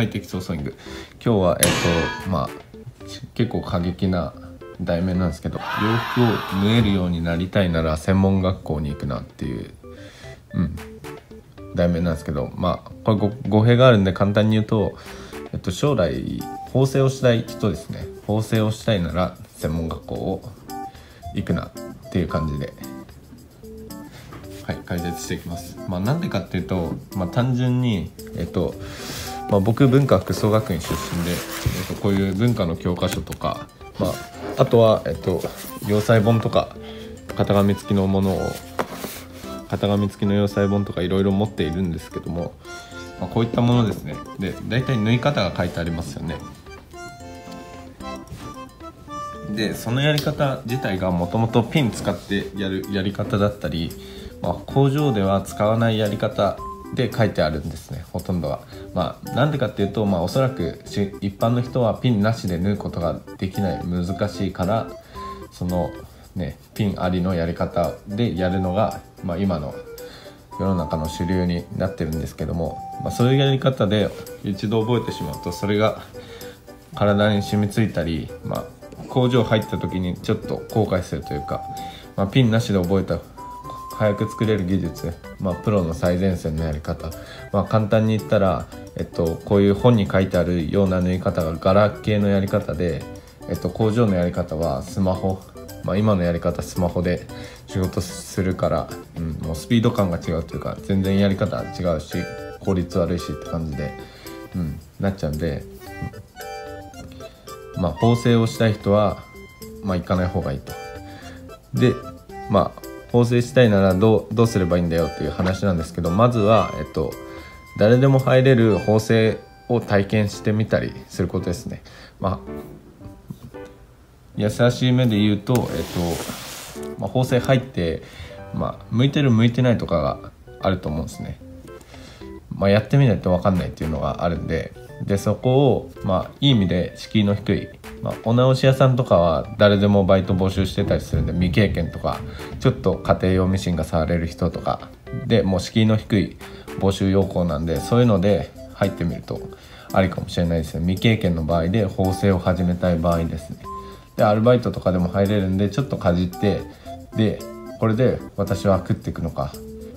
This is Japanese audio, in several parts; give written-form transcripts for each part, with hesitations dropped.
はい、テキストソーイング。今日は結構過激な題名なんですけど、洋服を縫えるようになりたいなら専門学校に行くなっていう、題名なんですけど、これ語弊があるんで簡単に言うと、将来縫製をしたい人ですね。縫製をしたいなら専門学校を行くなっていう感じで、解説していきます。なんでかっていうと、単純に僕文化服装学院出身で、こういう文化の教科書とか、あとは洋裁本とか型紙付きのものを型紙付きの洋裁本とかいろいろ持っているんですけども、こういったものですね。で、大体縫い方が書いてありますよね。で、そのやり方自体がもともとピン使ってやるやり方だったり、工場では使わないやり方で書いてあるんですね、ほとんどは。なんでかっていうと、おそらく一般の人はピンなしで縫うことができない、難しいから、そのね、ピンありのやり方でやるのが、今の世の中の主流になってるんですけども、そういうやり方で一度覚えてしまうと、それが体に染みついたり、工場入った時にちょっと後悔するというか、ピンなしで覚えた早く作れる技術、プロの最前線のやり方、簡単に言ったら、こういう本に書いてあるような縫い方がガラケーのやり方で、工場のやり方はスマホ、今のやり方スマホで仕事するから、もうスピード感が違うというか、全然やり方違うし効率悪いしって感じで、なっちゃうんで、縫製をしたい人は行かない方がいいと。で、縫製したいならどうすればいいんだよっていう話なんですけど、まずは誰でも入れる縫製を体験してみたりすることですね。優しい目で言うと、縫製入って、向いてる向いてないとかがあると思うんですね。やってみないと分かんないっていうのがあるんで、そこをいい意味で敷居の低い、お直し屋さんとかは誰でもバイト募集してたりするんで、未経験とかちょっと家庭用ミシンが触れる人とかでもう敷居の低い募集要項なんで、そういうので入ってみるとありかもしれないですね。未経験の場合で縫製を始めたい場合ですね。で、アルバイトとかでも入れるんで、ちょっとかじって、でこれで私は食っていくのか、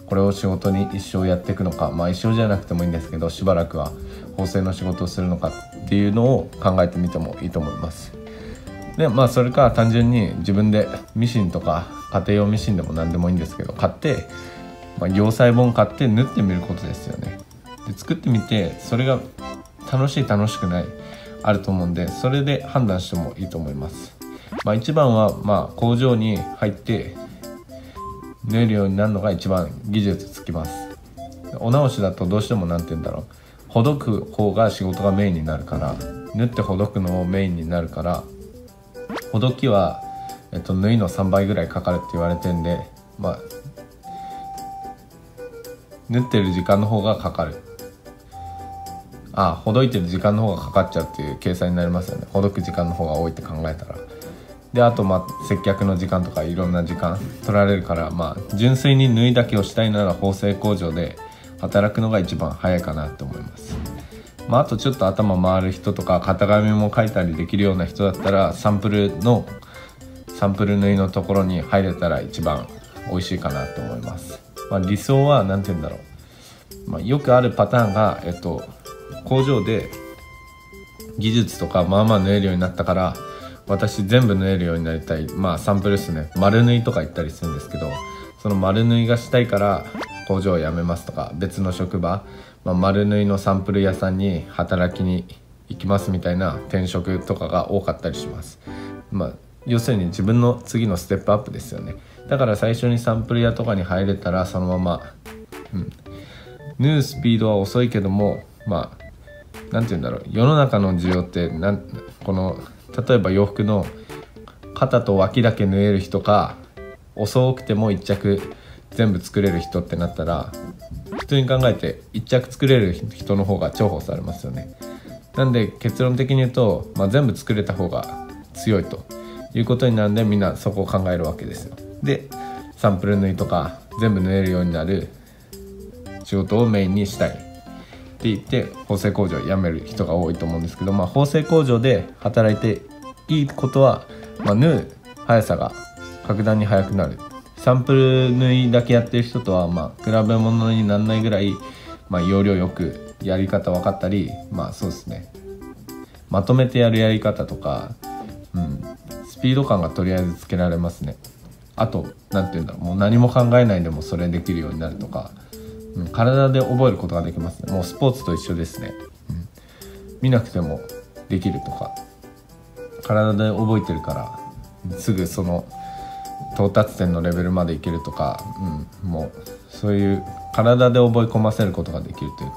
これを仕事に一生やっていくのか、一生じゃなくてもいいんですけど、しばらくは縫製の仕事をするのかっていうのを考えてみてもいいと思います。で、それから単純に自分でミシンとか家庭用ミシンでも何でもいいんですけど買って、洋裁本買って縫ってみることですよね。で、作ってみてそれが楽しい楽しくないあると思うんで、それで判断してもいいと思います。一番は工場に入って縫えるようになるのが一番技術つきます。お直しだとどうしてもほどく方が仕事がメインになるから、縫ってほどくのをメインになるから、ほどきは、縫いの3倍ぐらいかかるって言われてるんで、縫ってる時間の方がかかる。ほどいてる時間の方がかかっちゃうっていう計算になりますよね。ほどく時間の方が多いって考えたら。で、あと接客の時間とかいろんな時間取られるから、純粋に縫いだけをしたいなら縫製工場で働くのが一番早いかなと思います。あとちょっと頭回る人とか型紙も描いたりできるような人だったら、サンプル縫いのところに入れたら一番美味しいかなと思います。理想はよくあるパターンが、工場で技術とか縫えるようになったから、私全部縫えるようになりたい、サンプルですね。丸縫いとか言ったりするんですけど、その丸縫いがしたいから工場を辞めますとか、別の職場、丸縫いのサンプル屋さんに働きに行きますみたいな転職とかが多かったりします。要するに自分の次のステップアップですよね。だから最初にサンプル屋とかに入れたら、そのまま、縫うスピードは遅いけども、世の中の需要って例えば洋服の肩と脇だけ縫える人か、遅くても1着全部作れる人ってなったら、普通に考えて1着作れる人の方が重宝されますよね。なんで結論的に言うと、全部作れた方が強いということになるんで、みんなそこを考えるわけですよ。で、サンプル縫いとか全部縫えるようになる仕事をメインにしたい。言って縫製工場を辞める人が多いと思うんですけど、縫製工場で働いていいことは、縫う速さが格段に速くなる。サンプル縫いだけやってる人とは比べ物にならないぐらい、要領よくやり方分かったり、そうですね、まとめてやるやり方とか、スピード感がとりあえずつけられますね。あとなんていうんだろう、もう何も考えないでもそれできるようになるとか、体で覚えることができますね。もうスポーツと一緒ですね。見なくてもできるとか、体で覚えてるからすぐその到達点のレベルまでいけるとか、もうそういう体で覚え込ませることができるとい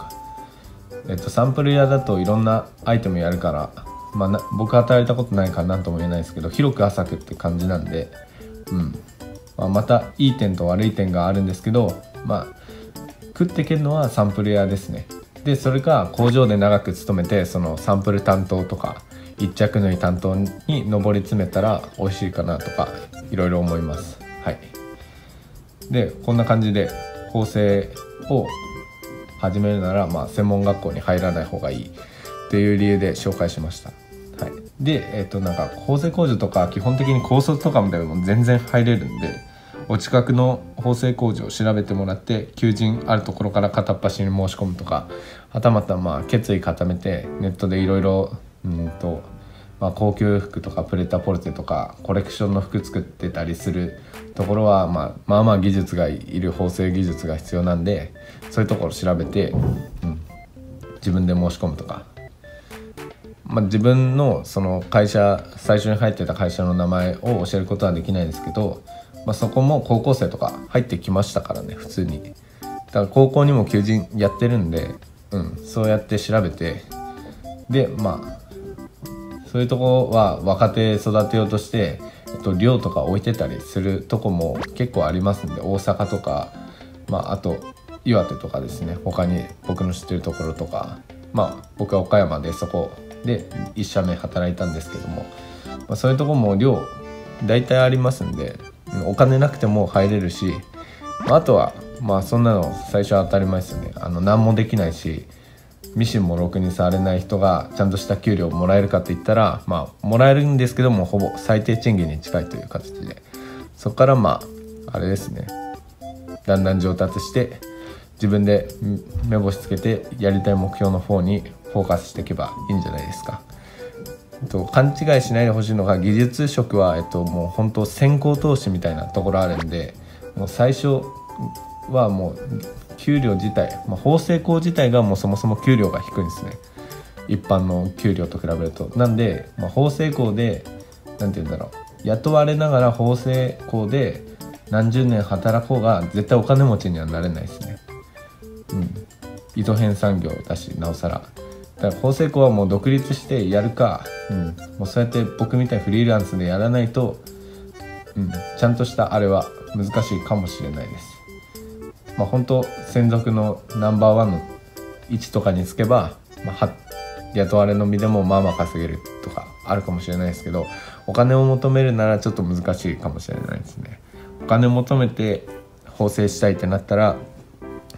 うか、サンプル屋だといろんなアイテムやるから、僕働いたことないから何とも言えないですけど、広く浅くって感じなんで、またいい点と悪い点があるんですけど、食ってけるのはサンプル屋ですね。でそれか工場で長く勤めて、そのサンプル担当とか一着縫い担当に上り詰めたら美味しいかなとかいろいろ思います。でこんな感じで縫製を始めるなら、専門学校に入らない方がいいという理由で紹介しました。で縫製工場とか基本的に高卒とかでも全然入れるんで、お近くの縫製工場を調べてもらって求人あるところから片っ端に申し込むとか、はたまた決意固めてネットでいろいろ高級服とかプレタポルテとかコレクションの服作ってたりするところは技術がいる縫製技術が必要なんで、そういうところ調べて、自分で申し込むとか、自分のその会社、最初に入ってた会社の名前を教えることはできないですけど、そこも高校生とか入ってきましたからね、普通に。だから高校にも求人やってるんで、そうやって調べて、でそういうとこは若手育てようとして、寮とか置いてたりするとこも結構ありますんで、大阪とか、あと岩手とかですね、他に僕の知ってるところとか、僕は岡山でそこで1社目働いたんですけども、そういうとこも寮大体ありますんで、お金なくても入れるし、あとはそんなの最初は当たり前ですよね。何もできないしミシンもろくに触れない人がちゃんとした給料もらえるかって言ったら、もらえるんですけども、ほぼ最低賃金に近いという形で、そこからあれですね、だんだん上達して自分で目星つけてやりたい目標の方にフォーカスしていけばいいんじゃないですか。勘違いしないでほしいのが、技術職は、もう本当先行投資みたいなところあるんで、もう最初はもう給料自体、縫製工自体がもうそもそも給料が低いんですね、一般の給料と比べると。なんで、縫製工で雇われながら縫製工で何十年働こうが絶対お金持ちにはなれないですね。糸編産業だし、なおさら。だから縫製工はもう独立してやるか、もうそうやって僕みたいにフリーランスでやらないと、ちゃんとしたあれは難しいかもしれないです。本当専属のナンバーワンの位置とかにつけば、雇われの身でも稼げるとかあるかもしれないですけど、お金を求めるならちょっと難しいかもしれないですね。お金を求めて縫製したいってなったら、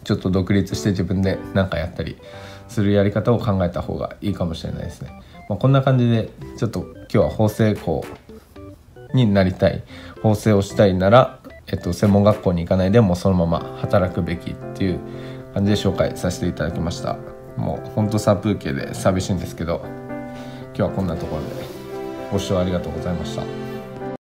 ちょっと独立して自分で何かやったりするやり方を考えた方がいいかもしれないですね。こんな感じでちょっと今日は縫製工になりたい、縫製をしたいなら、専門学校に行かないでもそのまま働くべきっていう感じで紹介させていただきました。もうほんと殺風景で寂しいんですけど、今日はこんなところでご視聴ありがとうございました。